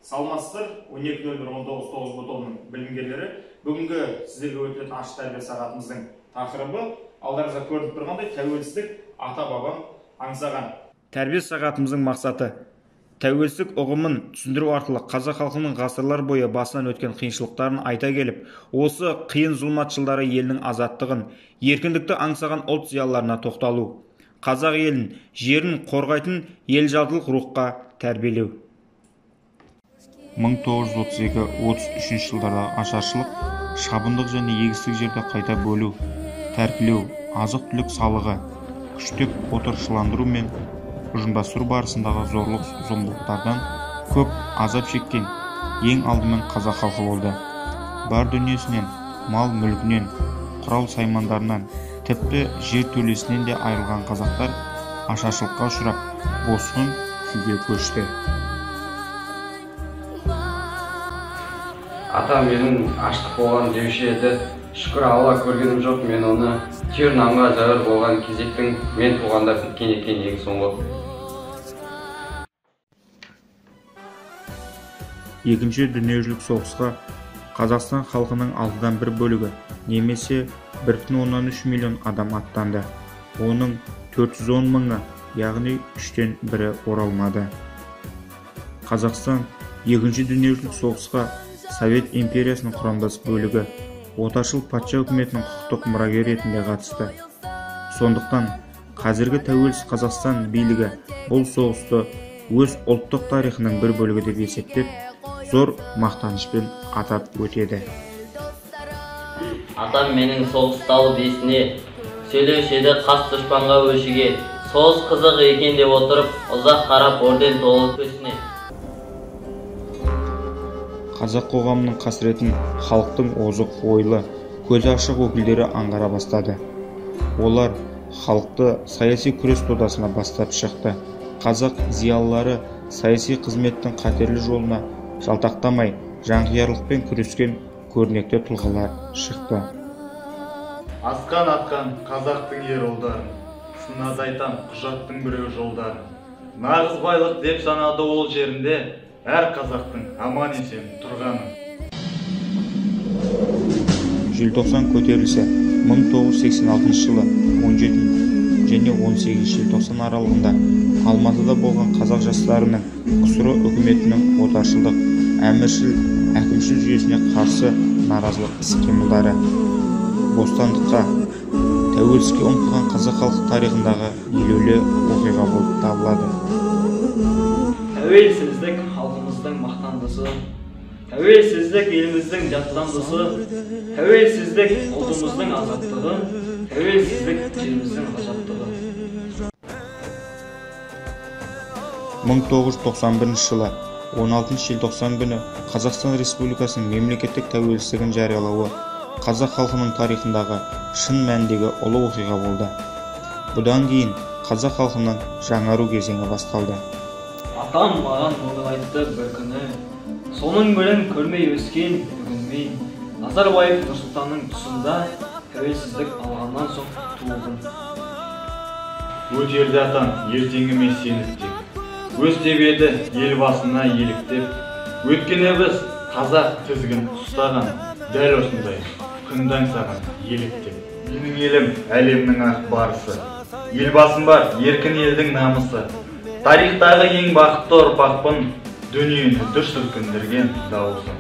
Саламатсыздар, 12.00-19 бұтылының білімгерлері. Бүгінгі сіздерге өтетін ашық тәрбие сағатымыздың тақырыбы алдарыңызда көрініп тұрғандай тәуелсіздік ата-бабам аңсаған. Тәрбие сағатымыздың мақсаты тәуелсіздік ұғымын түсіндіру арқылы қазақ халқының ғасырлар бойы басынан өткен қиыншылықтарын айта келіп, осы қиын зұлмат жылдары елінің азаттығын, еркіндікті аңсаған ұлт зиялыларына тоқталу. Қазақ елін, жерін қорғайтын елжалдылық рухқа тәрбиелеу. 1932-33 жылдарда ашаршылық, шабындық және егістік жерді қайта бөлу, тәркілеу, азық-түлік салығы, күштеп отырықшыландыру мен ұжымдастыру барысындағы зорлық зомбылықтардан көп азап шеккен ең алдымен қазақ халқы болды. Бар дүниесінен, мал мүлкінен, құрал саймандарынан, тіпті жер төлесінен де айырылған қазақтар ашаршылыққа ұшырап, босқын күйге көшті. Ата менің аштық болған деуші еді. Шүкір Алла көргенім жоқ, мен оны түйір нанға зәуір болған кезектің мен туғанда біткен екен ең соңғы. Екінші дүниежүзілік соғысқа Қазақстан халқының 6-дан 1 бөлігі, немесе 1,3 миллион адам аттанды. Оның 410 мыңы, яғни 3-тен 1-і оралмады. Қазақстан Екінші дүниежүзілік соғысқа Совет империясының құрамдас бөлігі, отаршыл патша үкіметінің құқықтық мұрагер ретінде қатысты. Сондықтан қазіргі тәуелсіз Қазақстан билігі бұл соғысты өз ұлттық тарихының бір бөлігі деп есептеп, зор мақтанышпен атап өтеді. Атам менің соғысталы бесіне, сөйлеушеді қас дұшпанға өшіге, соғыс қызық екен деп отырып, ұзақ қарап орден толы төсіне. Қазақ қоғамының қасіретін халықтың озық ойлы, көзі ашық өкілдері аңғара бастады. Олар халықты саяси күрес додасына бастап шықты. Қазақ зиялылары саяси қызметтің қатерлі жолына жалтақтамай, жанқиярлықпен күрескен көрнекті тұлғалар шықты. Асқан қазақтың ер ұлдарын, сынады айтам құжаттың біреу жолдарын. Нағыз байлық деп санады ол жерінде, әр қазақтың аман есен тұрғаны. Желтоқсан көтерілісі 1986 жылы 17 және 18 желтоқсан аралығында Алматыда болған қазақ жастарының КСР үкіметінің отаршылдық, әміршіл, әкімшіл жүйесіне қарсы наразылық іс-қимылдары. Бостандыққа, тәуелсіздікке ұмтылған қазақ халқы тарихындағы елеулі оқиға болып табылады. Тәуелсіздік халқымыздың мақтандысы, тәуелсіздік еліміздің жаттандысы, тәуелсіздік ұлтымыздың азаттығы, тәуелсіздік жеріміздің ғажаптығы. 1991 жылы 16 желтоқсан күні Қазақстан Республикасының мемлекеттік тәуелсіздігін жариялауы қазақ халқының тарихындағы шын мәніндегі ұлы оқиға болды. Бұдан кейін қазақ халқының жаңару кезеңі басталды. Атам маған мұны айтты бір күні, соның бірін көрмей өскен бүгінмен, Назарбаев Нұрсұлтанның тұсында тәуелсіздік алғаннан соң туылдым. Өтерді атам ертеңіме сеніп, өз деп еді ел басына еліктеп, өткені біз қазақ тізгін ұстаған, дәл осындай күнді аңсаған еліктеп. Менің елім әлемнің ақ барысы, ел басым бар еркін елдің намысы. Тарихтағы ең бақытты ұрпақпын, дүниені дүр сілкіндірген дауысым.